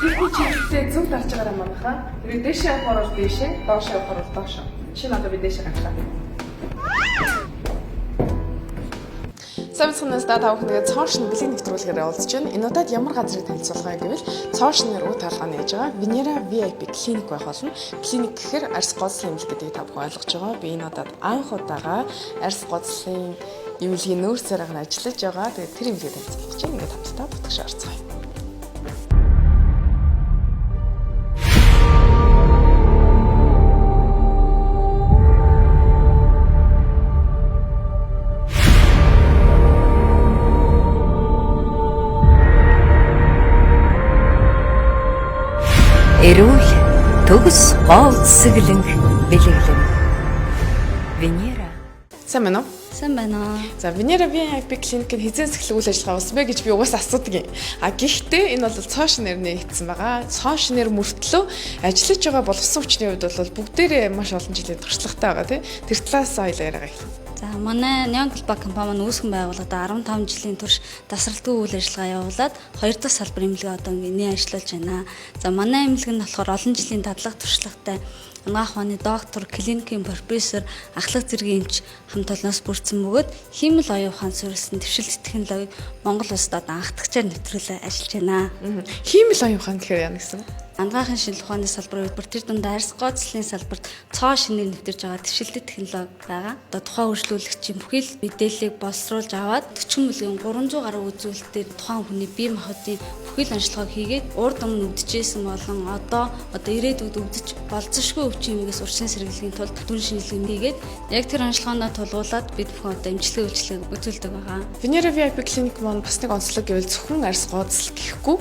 Ихний чиглэлээ зөв дарж байгаараа манайхаа. Тэгээд дээшээ явахаар бол дээшээ, доошоо явахаар бол доошоо. Шинэ одоо би дээшээ гарчлаа. Самцхнаас та бүхэндээ цоошин бэлэг нэвтрүүлгээр уулзж байна. Энэ удаад ямар газрыг танилцуулгая гэвэл цоошинэр үе талгааны яаж байгаа Venera VIP клиник байх болно. Клиник гэхээр арьс гоцлын эмнэлэг гэдгийг та бүхэн ойлгож байгаа. Би энэ удаад анх удаага арьс гоцлын эмнэлгийн нөөц царайгаар ажиллаж байгаа. Тэгээд тэр эмнэлгээ танилцуулж байна. Ингээд хамтдаа бүтгш орцгоё. Эрүүл төгс говцсэглэн бэлэглэн Venera. Сайн байна уу? Сайн байна. За Venera VIP клиникийн хизээс эхлэх үйл ажиллагаа болсон бэ гэж би угаасаа асуудаг юм. Гэхдээ энэ бол цоошинэрний хийсэн байгаа. Цоошинэр мөртлөө ажиллаж байгаа боловсон хүчний хувьд бол бүгдээрээ маш олон жилийн туршлагатай байгаа тийм. Тэр талаас хоёлаа яриагаа эхлэв. За манай Neon Global компани үүсгэн байгууллагад 15 жилийн турш тасралтгүй үйл ажиллагаа явуулаад 2 дахь салбар эмнэлгээ одоо нэн ажиллаж байна. За манай эмнэлэг нь болохоор олон жилийн дадлага туршлагатай анагаах ухааны доктор, клиникийн профессор, ахлах зэргийн эмч хамт олноос бүрдсэн бөгөөд хиймэл оюун ухаанд суурилсан дэвшилт технологиг Монгол улсад анх дахчаар нэвтрүүлээ ажиллаж байна. Хиймэл оюун ухаан гэхээр яа гэсэн? Анагаахын шинжилгээ ухааны салбарын хувьд тэр дунд арьс гоцлын салбарт цоо шинээр нэвтэрж байгаа дэвшилтэт технологи байгаа. Одоо тухайн үйлчлүүлэгчийн бүхий л мэдээллийг боловсруулж аваад 40 мөлгийн 300 гаруй үзүүлэлтээр тухайн хүний бие махбодын бүхий л онцлогоо хийгээд урд өмнө өвдөжсэн болон одоо ирээдүйд өвдөж болцсошгүй өвчин юмгээс урьдчилан сэргийлэхийн тулд дүн шинжилгээ хийгээд яг тэр онцлогооноо тулгуулад бид бүхэн одоо эмчилгээ үйлчлэг үзүүлдэг байгаа. Venera VIP клиник маань бас нэг онцлог гэвэл зөвхөн арьс гоцл гэхгүй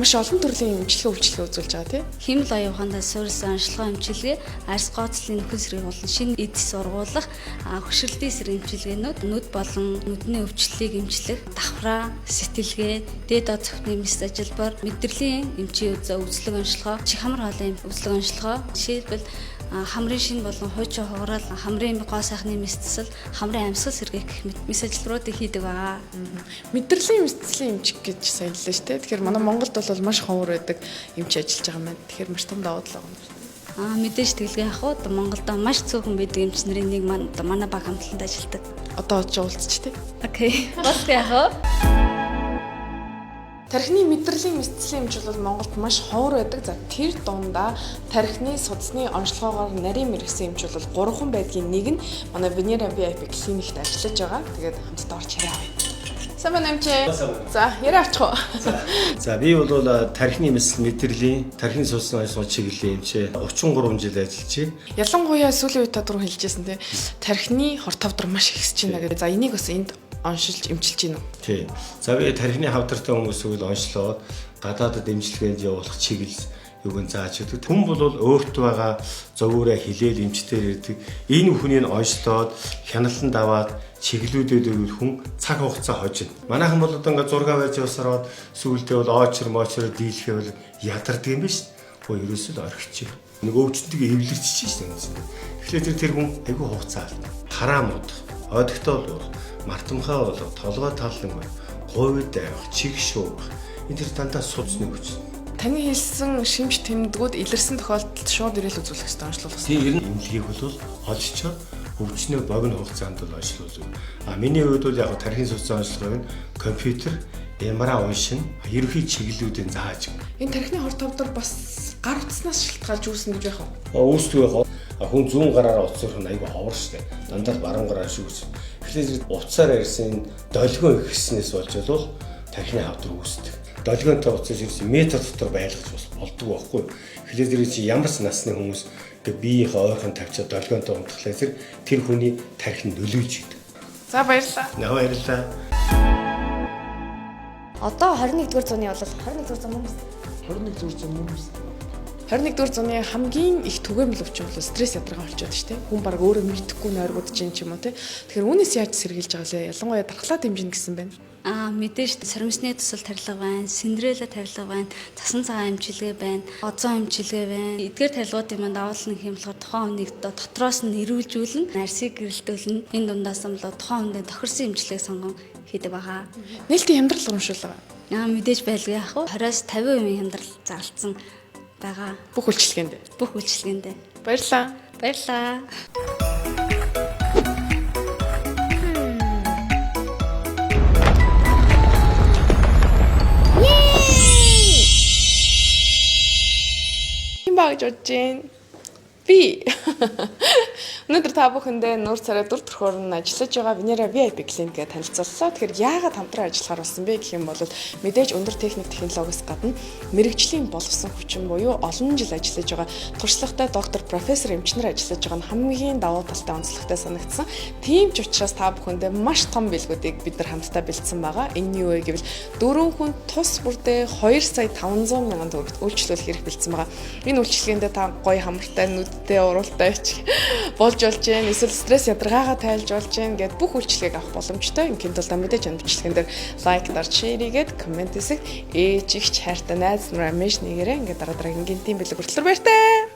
маш олон төрлийн эмчилгээ үзүүлж байгаа тийм. Хиймэл оюун ухаанд суурилсан онцлогоо эмчилгээ, арьс гоцлын нөхөн сэргийг болон шинэ эд сургуулах, хөшрөлтийн сэрэг эмчилгээнүүд, нүд болон нүдний өвчлөлийг эмчлэх, давхраа, сэтэлгээ, дээд од цохны мэс ажилбар, мэдрэлийн эмчийн үзлэг онцлогоо, чих хамар хоолой үзлэг онцлогоо, жишээлбэл хамрын шин болон хуучин хугарал, хамрын гоо сайхны мэсцэл, хамрын амьсгал сэргээх гэх мэт мэс ажилбаруудыг хийдэг байгаа. Мэдрэлийн мэсцлийн эмч гэж сайн хэллээ шүү дээ. Тэгэхээр манай Монголд бол маш ховор байдаг эмч ажиллаж байгаа юм байна. Тэгэхээр маш том давуу тал байгаа юм. Мэдээж тэглэгээ ах уу Монголд маш цөөхөн байдаг эмч нарын нэг манай баг хамтлагт ажилладаг. Одоо ч уулзч тий. Окей. Бас яах вэ? Тархины мэдрэлийн мэсцлийн эмч бол Монголд маш ховор байдаг. За тэр дундаа тархины судасны онцлогоогоор нарийн мэргэсэн эмч бол 3 байдгийн нэг нь манай Venera VIP клиникт ажиллаж байгаа. Тэгээд хамтдаа орч яриа авъя. Сайн байна эмч. За яриа авчих уу? За би бол тархины мэдрэлийн тархины судасны онцлогоо чиглэлийн эмч 33 жил ажиллаж байна. Ялангуяа сүүлийн үед та дөрөв хэлжсэн тий. Тархины хор тавдар маш ихсэж байна гэдэг. За энийг бас энд оншилж эмчилж гинэ үү? Тий. За би тархины хавдартай хүмүүсийг онцлоод гадаадад эмчилгээнд явуулах чиглэл юуг нь зааж өгдөг. Хүн бол өөртөө байгаа зөвөөрөө хилээл эмчтэр ирдэг. Энэ хүнийг онцлоод хяналтанд аваад чиглэлүүдэд өргөл хүн цаг хугацаа хожино. Манайхан бол одоо ингээд зураг аваад явсараад сүүлдээ бол оочр дийлэхээ бол ядардаг юм биш. Хөө ерөөсөө орхичих. Нэг өвчтөг эвлэрчиж шээ. Тэгэхээр тэр хүн айгүй хугацаа алдна. Хараа муудах, одогтол бол мартамхай болго толгой талан говьд авах, чиг шуух. Энэ тэр дандаа судасны хүч. Таны хэлсэн шимж тэмдгүүд илэрсэн тохиолдолд шууд ирээл үзүүлэх ёстой онцлог. Тийм ер нь эмнэлгийг бол олжчоод өвчнөө богино хугацаанд бол онцлуулна. Миний хувьд бол яг тархины судасны онцлогыг компьютер MRI уншин ерөнхий чиглэлүүдийн зааж өгнө. Энэ тархины хор тавдар бас гар утаснаас шалтгаалж үүснэ гэж байх уу? Үүсдэг байх. Хүн зүүн гараараа уцсах нь айгүй ховор штэ. Дандаа баруун гараар шүүс. Тэгэхээр уцаар ярьсан долгион ихснээс болж бол тархины хавдар үүсдэг. Долгионтой уцаас ирсэн метр дотор байлгаж бас болдог байхгүй. Тэгэхээр чи ямар ч насны хүмүүс биеийнхээ ойрхон тавьчаад долгионтой унтахлаа тэр хүний тархин нөлөөлж идэг. За баярлалаа. Баярлалаа. Одоо 21-р зууны бол 21-р зуун юм. 21-р зуун юм. 21-р зууны хамгийн их түгээмэл өвчин бол стресс ядаргаа болчиход шүү дээ. Хүн баг өөрөө мэдхгүй нойргодж ийн ч юм уу тий. Тэгэхээр үүнээс яаж сэргийлж байгаа лээ? Ялангуяа дархлаа дэмжинэ гэсэн байна. Мэдээж сарамсны тусал тарилга байна, синдрелла тарилга байна, цасан цагаан эмчилгээ байна, озон эмчилгээ байна. Эдгээр тарилгуудын манд давуулна гэх юм болохоор тухайн хүнийг дотроос нь эрүүлжүүлэн, нарсыг гэрэлтүүлнэ. Энэ дундаас нь тухайн хүндээ тохирсон эмчилгээг сонгон хийдэг байгаа. Нээлтийн хямдрал урамшуулга. Мэдээж байлгүй яах вэ? 20-50% хямдрал заалцсан байгаа. Бүх үйлчилгээнд. Бүх үйлчилгээндээ. Баярлалаа. Баярлалаа. Юм баг гэж бодож байна. Би өнөөдөр та бүхэндээ нуур царай дүр төрхөөр нь ажиллаж байгаа Venera VIP клиникээ танилцууллаа. Тэгэхээр яагаад хамтран ажиллахаар болсон бэ гэх юм бол мэдээж өндөр техник технологиос гадна мэрэгжлийн боловсон хүчин буюу олон жил ажиллаж байгаа туршлагатай доктор, профессор эмчнэр ажиллаж байгаа нь хамгийн давуу талтай онцлогтой санагдсан. Тийм ч учраас та бүхэндээ маш том бэлгүүдийг бид нар хамтдаа бэлдсэн байгаа. Энэ нь юу вэ гэвэл 4 хүн тус бүрдээ 2,500,000 төгрөгт үйлчлүүлэх хэрэг бэлдсэн байгаа. Энэ үйлчлэгээндээ та гоё хамартай нүдтэй уралтай болж байна. Эсвэл стресс ядаргаагаа тайлж болж байна гэд бүх үйлчлэгийг авах боломжтой. Ингийн тулд мэдээж энэ бичлэгэн дээр лайк дарж, шеэр хийгээд коммент хийсэг ээж их хайртай найз нураа мэж нэгээрээ ингээд дараа дараагийн тийм бэлэг хүртэл баяртай.